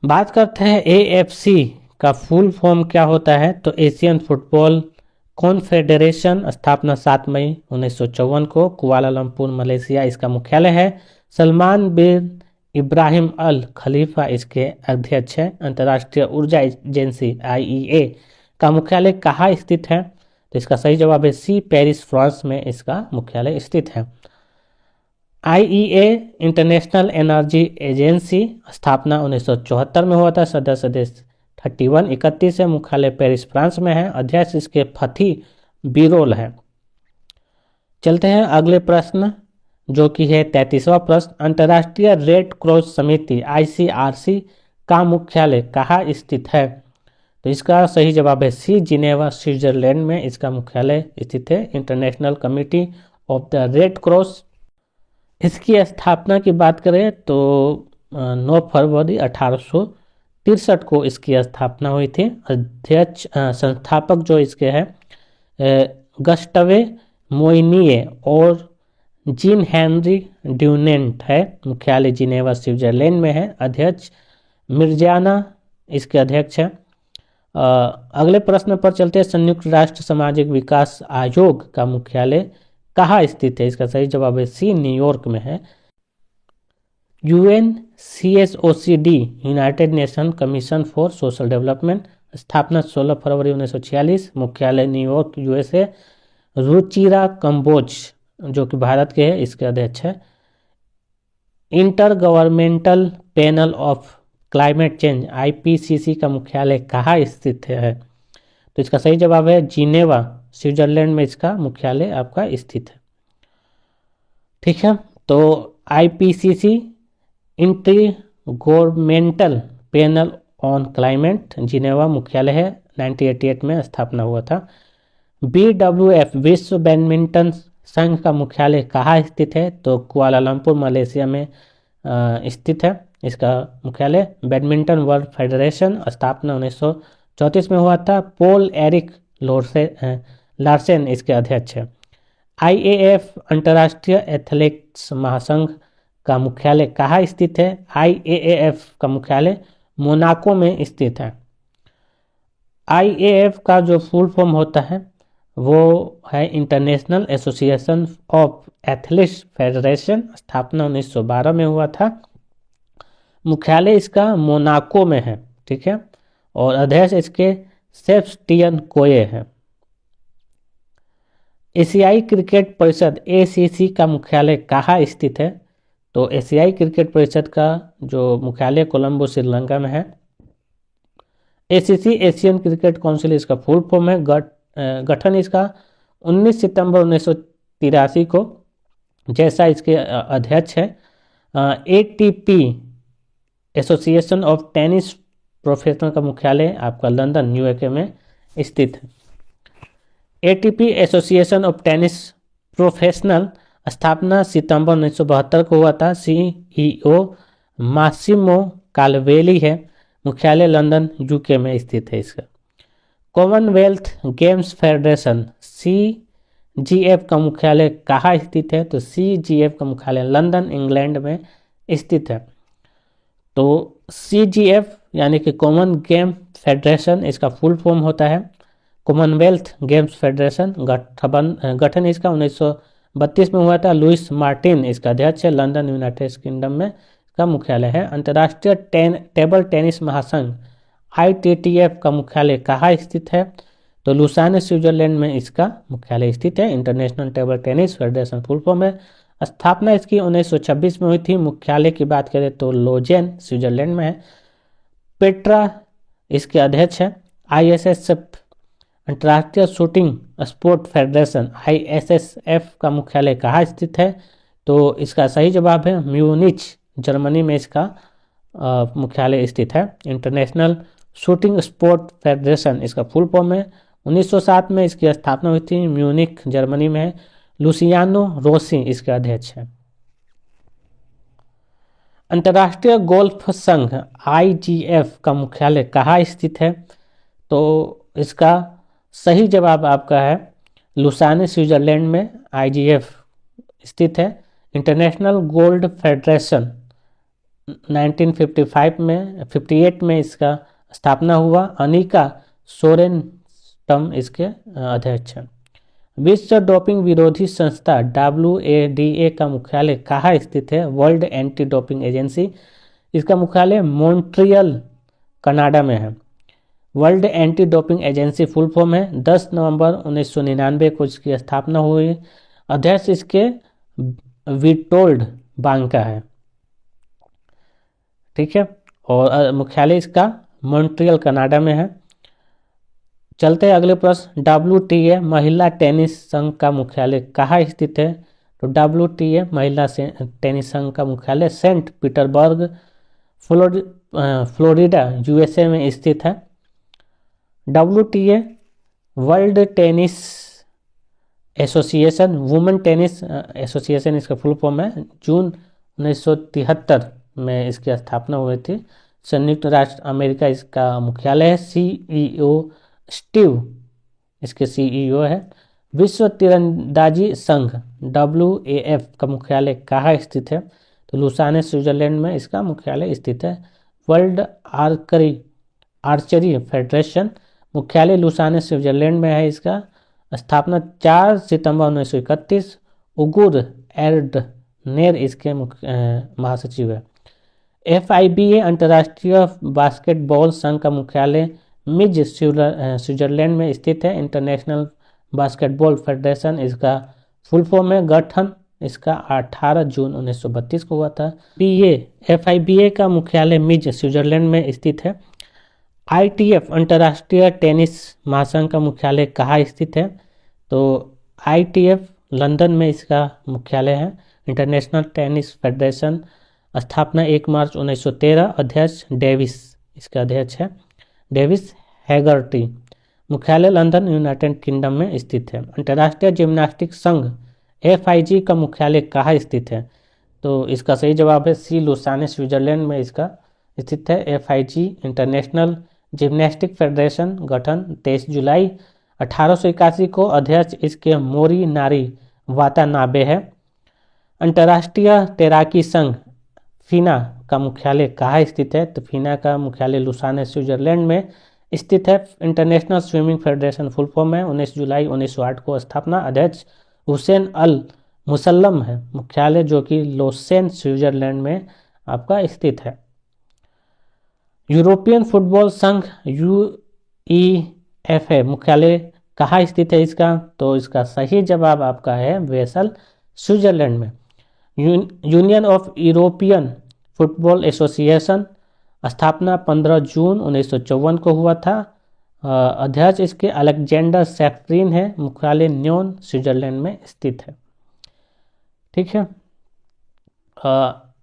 बात करते हैं AFC का फुल फॉर्म क्या होता है? तो एशियन फुटबॉल कॉन्फेडरेशन। स्थापना 7 मई 1954 को। कुआलालंपुर मलेशिया इसका मुख्यालय है। सलमान बिन इब्राहिम अल खलीफा इसके अध्यक्ष हैं। अंतर्राष्ट्रीय ऊर्जा एजेंसी IEA का मुख्यालय कहाँ स्थित है? तो इसका सही जवाब है C पेरिस फ्रांस में इसका मुख्यालय स्थित है। IEA इंटरनेशनल एनर्जी एजेंसी स्थापना 1974 में हुआ था। सदस्य देश 31 है। मुख्यालय पेरिस फ्रांस में है। अध्यक्ष इसके फथी बिरोल है। चलते हैं अगले प्रश्न जो कि है 33वां प्रश्न। अंतर्राष्ट्रीय रेड क्रॉस समिति ICRC का मुख्यालय कहाँ स्थित है? तो इसका सही जवाब है C जिनेवा स्विट्जरलैंड में इसका मुख्यालय स्थित है। International committee of the red cross. इसकी स्थापना की बात करें तो 9 फरवरी 1863 को इसकी स्थापना हुई थी। अध्यक्ष संस्थापक जो इसके हैं गस्टवे मोइनिए और जीन हेनरी ड्यूनेंट है। मुख्यालय जिनेवा स्विट्जरलैंड में है। अध्यक्ष मिर्जाना इसके अध्यक्ष हैं। अगले प्रश्न पर चलते हैं। संयुक्त राष्ट्र सामाजिक विकास आयोग का मुख्यालय कहाँ स्थित है? इसका सही जवाब है C न्यूयॉर्क में है। UNCSOCD United nation commission for social development स्थापना 16 फरवरी 1946, मुख्यालय न्यूयॉर्क यूएसए। रुचिरा कंबोज जो कि भारत के हैं, इसके अध्यक्ष है। Inter governmental panel of climate change IPCC का मुख्यालय कहाँ स्थित है? तो इसका सही जवाब है जिनेवा, स्विट्जरलैंड में इसका मुख्यालय आपका स्थित है। ठीक है, तो IPCC inter governmental panel on climate Geneva मुख्यालय है, 1988 में स्थापना हुआ था। BWF विश्व बैडमिंटन संघ का मुख्यालय कहाँ स्थित है? तो कुआलालंपुर मलेशिया में स्थित है इसका मुख्यालय। बैडमिंटन वर्ल्ड फेडरेशन स्थापना 1934 में हुआ था। पोल एरिक लार्सेन इसके अध्यक्ष है। IAAF अंतर्राष्ट्रीय एथलेटिक्स महासंघ का मुख्यालय कहाँ स्थित है? IAAF का मुख्यालय मोनाको में स्थित है। IAAF का जो फुल फॉर्म होता है वो है international association of athletics federation, स्थापना 1912 में हुआ था। मुख्यालय इसका मोनाको में है। ठीक है, और अध्यक्ष इसके सेबस्टियन कोए है। एशियाई क्रिकेट परिषद ACC का मुख्यालय कहाँ स्थित है? तो एशियाई क्रिकेट परिषद का जो मुख्यालय कोलंबो श्रीलंका में है। ACC एशियन क्रिकेट काउंसिल इसका फुल फॉर्म है। गठन इसका 19 सितंबर 1983 को, जैसा इसके अध्यक्ष है। ATP association of tennis professional का मुख्यालय आपका लंदन यूके में स्थित है। ATP association of tennis professional स्थापना सितंबर 1972 को हुआ था। CEO मासिमो काल्वेली है, मुख्यालय लंदन यूके में स्थित है इसका। कॉमनवेल्थ गेम्स फेडरेशन CGF का मुख्यालय कहाँ स्थित है? तो CGF का मुख्यालय लंदन इंग्लैंड में स्थित है। तो CGF यानी कि कॉमन गेम फेडरेशन इसका फुल फॉर्म होता है कॉमनवेल्थ गेम्स फेडरेशन। गठन इसका 1932 में हुआ था। लुइस मार्टिन इसका अध्यक्ष है, लंदन यूनाइटेड किंगडम में इसका मुख्यालय है। अंतर्राष्ट्रीय टेबल टेनिस महासंघ ITTF का मुख्यालय कहाँ स्थित है? तो लुसाने स्विट्जरलैंड में इसका मुख्यालय स्थित है। International table tennis federation full form है। स्थापना इसकी 1926 में हुई थी। मुख्यालय की बात करें तो लोजेन स्विट्जरलैंड में है। पेट्रा इसके अध्यक्ष है। ISSF अंतर्राष्ट्रीय शूटिंग स्पोर्ट फेडरेशन ISSF का मुख्यालय कहाँ स्थित है? तो इसका सही जवाब है म्यूनिच, जर्मनी में इसका मुख्यालय स्थित है। इंटरनेशनल शूटिंग स्पोर्ट फेडरेशन इसका फुल फॉर्म है। 1907 में इसकी स्थापना हुई थी, म्यूनिक जर्मनी में है। लुसियानो रोसी इसके अध्यक्ष है। अंतर्राष्ट्रीय गोल्फ संघ IGF का मुख्यालय कहाँ स्थित है? तो इसका सही जवाब आपका है लुसाने स्विट्जरलैंड में IGF स्थित है। इंटरनेशनल गोल्ड फेडरेशन 1958 में इसका स्थापना हुआ। अनिका सोरेनस्टम इसके अध्यक्ष हैं। विश्व डोपिंग विरोधी संस्था WADA का मुख्यालय कहाँ स्थित है? वर्ल्ड एंटी डोपिंग एजेंसी, इसका मुख्यालय मॉन्ट्रियल कनाडा में है। World anti doping agency full form है। 10 नवंबर 1999 को इसकी स्थापना हुई। अध्यक्ष इसके विटोल्ड बांका है। ठीक है, और मुख्यालय इसका मॉन्ट्रियल कनाडा में है। चलते हैं अगले प्रश्न। WTA महिला टेनिस संघ का मुख्यालय कहाँ स्थित है? तो WTA महिला टेनिस संघ का मुख्यालय सेंट पीटर्सबर्ग फ्लोरिडा USA में स्थित है। WTA world tennis association, women tennis association इसका फुल फॉर्म है। जून 1973 में इसकी स्थापना हुई थी। संयुक्त राष्ट्र अमेरिका इसका मुख्यालय है। CEO स्टीव इसके CEO है। विश्व तीरंदाजी संघ WAF का मुख्यालय कहाँ स्थित है? तो लुसाने स्विट्जरलैंड में इसका मुख्यालय स्थित है। वर्ल्ड आर्चरी फेडरेशन मुख्यालय लुसाने स्विट्जरलैंड में है। इसका स्थापना 4 सितंबर 1931। उगुर एर्डनेर इसके महासचिव है। FIBA अंतर्राष्ट्रीय बास्केटबॉल संघ का मुख्यालय मिज स्विट्जरलैंड में स्थित है। इंटरनेशनल बास्केटबॉल फेडरेशन इसका फुल फॉर्म है। गठन इसका 18 जून 1932 को हुआ था। FIBA का मुख्यालय मिज स्विट्जरलैंड में स्थित है। ITF अंतर्राष्ट्रीय टेनिस महासंघ का मुख्यालय कहाँ स्थित है? तो ITF लंदन में इसका मुख्यालय है। इंटरनेशनल टेनिस फेडरेशन स्थापना 1 मार्च 1913। अध्यक्ष डेविस इसका अध्यक्ष है, डेविस हैगर्टी। मुख्यालय लंदन यूनाइटेड किंगडम में स्थित है। अंतर्राष्ट्रीय जिम्नास्टिक संघ FIG का मुख्यालय कहाँ स्थित है? तो इसका सही जवाब है सी, लुसाने स्विट्जरलैंड में इसका स्थित है। FIG इंटरनेशनल जिम्नास्टिक फेडरेशन गठन 23 जुलाई 1881 को। अध्यक्ष इसके मोरी नारी वातानाबे है। अंतर्राष्ट्रीय तैराकी संघ फीना का मुख्यालय कहाँ स्थित है? तो फीना का मुख्यालय लुसाने स्विट्जरलैंड में स्थित है। International swimming federation full form है। 19 जुलाई 1908 को स्थापना। अध्यक्ष हुसैन अल मुसल्लम है। मुख्यालय जो कि लोसेन स्विट्जरलैंड में आपका स्थित है। यूरोपियन फुटबॉल संघ UEFA मुख्यालय कहाँ स्थित है इसका? तो इसका सही जवाब आपका है वेसल स्विट्जरलैंड में। Union of European football association स्थापना 15 जून 1954 को हुआ था। अध्यक्ष इसके अलेक्जेंडर सैफरीन है। मुख्यालय न्योन स्विट्जरलैंड में स्थित है। ठीक है।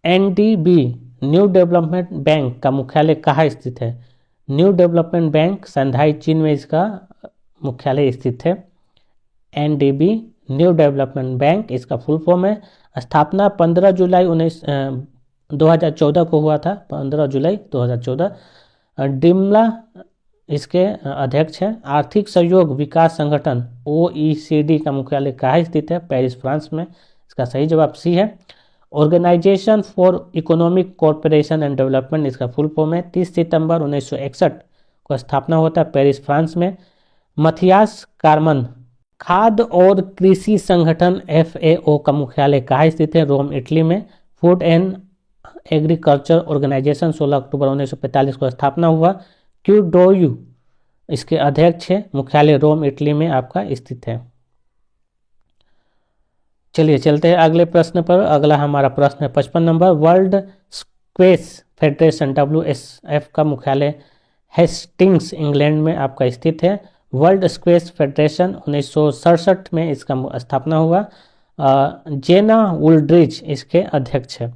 NDB न्यू डेवलपमेंट बैंक का मुख्यालय कहाँ स्थित है? न्यू डेवलपमेंट बैंक शंघाई चीन में इसका मुख्यालय स्थित है। NDB न्यू डेवलपमेंट बैंक इसका फुल फॉर्म है। स्थापना 15 जुलाई 2014 को हुआ था। 15 जुलाई 2014। डिमला इसके अध्यक्ष हैं। आर्थिक सहयोग विकास संगठन OECD का मुख्यालय कहाँ स्थित है? पेरिस फ्रांस में। इसका सही जवाब सी है। Organisation for Economic Cooperation and Development इसका फुल फॉर्म है। 30 सितंबर 1961 को स्थापना होता है पेरिस फ्रांस में। मथियास कार्मन खाद्य और कृषि संगठन FAO का मुख्यालय कहाँ स्थित है? रोम इटली में। फूड एंड एग्रीकल्चर ऑर्गेनाइजेशन 16 अक्टूबर 1945 को स्थापना हुआ। क्यूडोयू इसके अध्यक्ष है। मुख्यालय रोम इटली में आपका स्थित है। चलिए चलते हैं अगले प्रश्न पर। अगला हमारा प्रश्न है 55 number. World squash federation WSF का मुख्यालय हेस्टिंग्स इंग्लैंड में आपका स्थित है। वर्ल्ड स्क्वैश फेडरेशन 1967 में इसका स्थापना हुआ। जेना वुल्ड्रिज इसके अध्यक्ष है।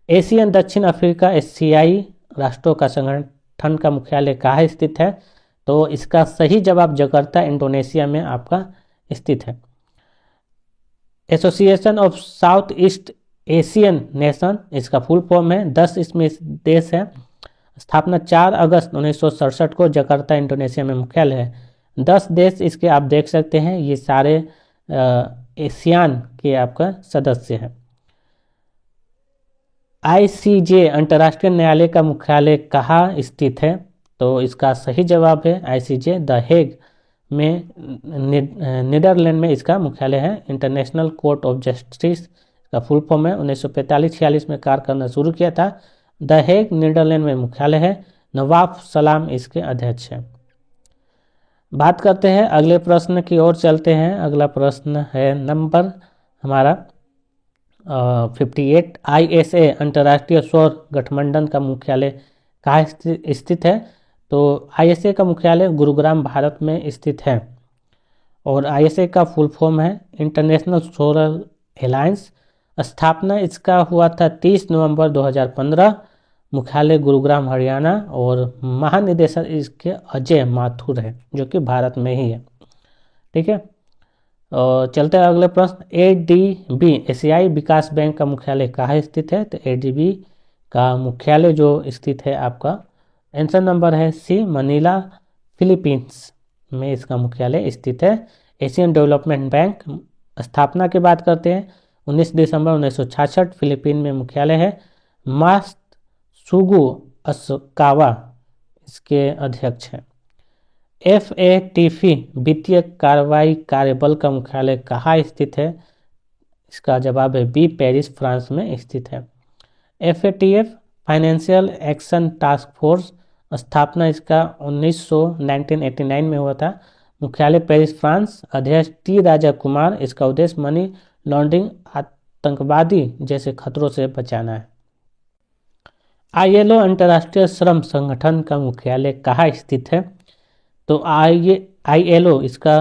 एशियन दक्षिण अफ्रीका SCI राष्ट्रों का संगठन का मुख्यालय कहाँ स्थित है? तो इसका सही जवाब जकार्ता इंडोनेशिया में आपका स्थित है। Association of south east Asian nation इसका फुल फॉर्म है। 10 इसमें देश है। स्थापना 4 अगस्त 1967 को जकार्ता इंडोनेशिया में मुख्यालय है। 10 देश इसके आप देख सकते हैं, ये सारे एशियान के आपका सदस्य हैं। ICJ अंतर्राष्ट्रीय न्यायालय का मुख्यालय कहाँ स्थित है? तो इसका सही जवाब है ICJ द हेग में, नीदरलैंड में इसका मुख्यालय है। इंटरनेशनल कोर्ट ऑफ जस्टिस का फुल फॉर्म है। 1945-46 में कार्य करना शुरू किया था। द हेग नीदरलैंड में मुख्यालय है। नवाफ सलाम इसके अध्यक्ष हैं। बात करते हैं अगले प्रश्न की ओर चलते हैं। अगला प्रश्न है नंबर हमारा 58। ISA अंतर्राष्ट्रीय सौर गठबंधन का मुख्यालय कहाँ स्थित है? तो ISA का मुख्यालय गुरुग्राम भारत में स्थित है। और ISA का फुल फॉर्म है इंटरनेशनल सोलर अलायंस। स्थापना इसका हुआ था 30 नवंबर 2015। मुख्यालय गुरुग्राम हरियाणा और महानिदेशक इसके अजय माथुर है जो कि भारत में ही है। ठीक है। और चलते हैं अगले प्रश्न। ADB एशियाई विकास बैंक का मुख्यालय कहाँ स्थित है? तो ADB का मुख्यालय जो स्थित है आपका आंसर नंबर है सी, मनीला फिलीपींस में इसका मुख्यालय स्थित है। एशियन डेवलपमेंट बैंक स्थापना की बात करते हैं 19 दिसंबर 1966 फिलीपीन में मुख्यालय है। मास्त सुगु अस्कावा इसके अध्यक्ष हैं। FATF वित्तीय कार्रवाई कार्यबल का मुख्यालय कहाँ स्थित है? इसका जवाब है बी, पेरिस फ्रांस में स्थित है। FATF financial action task force स्थापना इसका 1989 में हुआ था। मुख्यालय पेरिस, फ्रांस। अध्यक्ष टी राजा कुमार। इसका उद्देश्य मनी लॉन्ड्रिंग, आतंकवादी जैसे खतरों से बचाना है। ILO अंतर्राष्ट्रीय श्रम संगठन का मुख्यालय कहाँ स्थित है? तो ILO इसका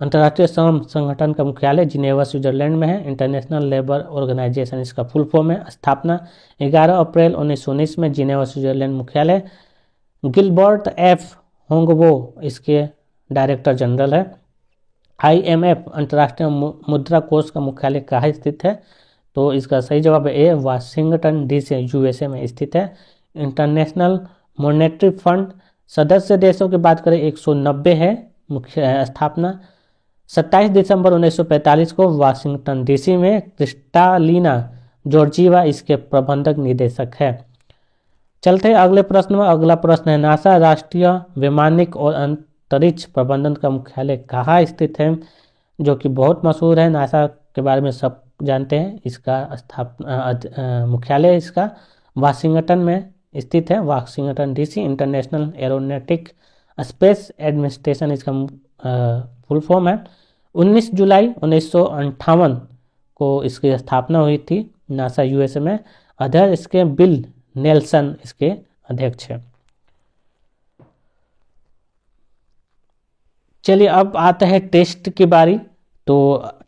अंतर्राष्ट्रीय श्रम संगठन का मुख्यालय जिनेवा, स्विट्जरलैंड में है। इंटरनेशनल लेबर ऑर्गेनाइजेशन इसका फुल फॉर्म है। स्थापना 11 अप्रैल 1919 में, जिनेवा, स्विट्जरलैंड मुख्यालय। गिलबर्ट एफ होंगबो इसके डायरेक्टर जनरल है। IMF अंतर्राष्ट्रीय मुद्रा कोष का मुख्यालय कहाँ स्थित है? तो इसका सही जवाब है ए, वाशिंगटन DC, USA में स्थित है। इंटरनेशनल मॉनेटरी फंड सदस्य देशों की बात करें 190 है। मुख्य स्थापना 27 दिसंबर 1945 को वाशिंगटन DC में। क्रिस्टालिना जॉर्जीवा इसके प्रबंधक निदेशक है। चलते अगले प्रश्न में। अगला प्रश्न है, नासा राष्ट्रीय वैमानिक और अंतरिक्ष प्रबंधन का मुख्यालय कहाँ स्थित है? जो कि बहुत मशहूर है, नासा के बारे में सब जानते हैं। इसका मुख्यालय इसका वाशिंगटन में स्थित है, Washington DC। International aeronautic space administration इसका फुल फॉर्म है। 19 जुलाई 1958 को इसकी स्थापना हुई थी नासा, USA में। अध्यक्ष इसके बिल नेल्सन इसके अध्यक्ष है। चलिए अब आता है टेस्ट की बारी। तो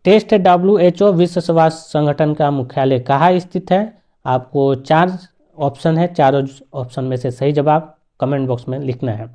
टेस्ट WHO विश्व स्वास्थ्य संगठन का मुख्यालय कहाँ स्थित है? आपको 4 ऑप्शन है, चारों ऑप्शन में से सही जवाब कमेंट बॉक्स में लिखना है।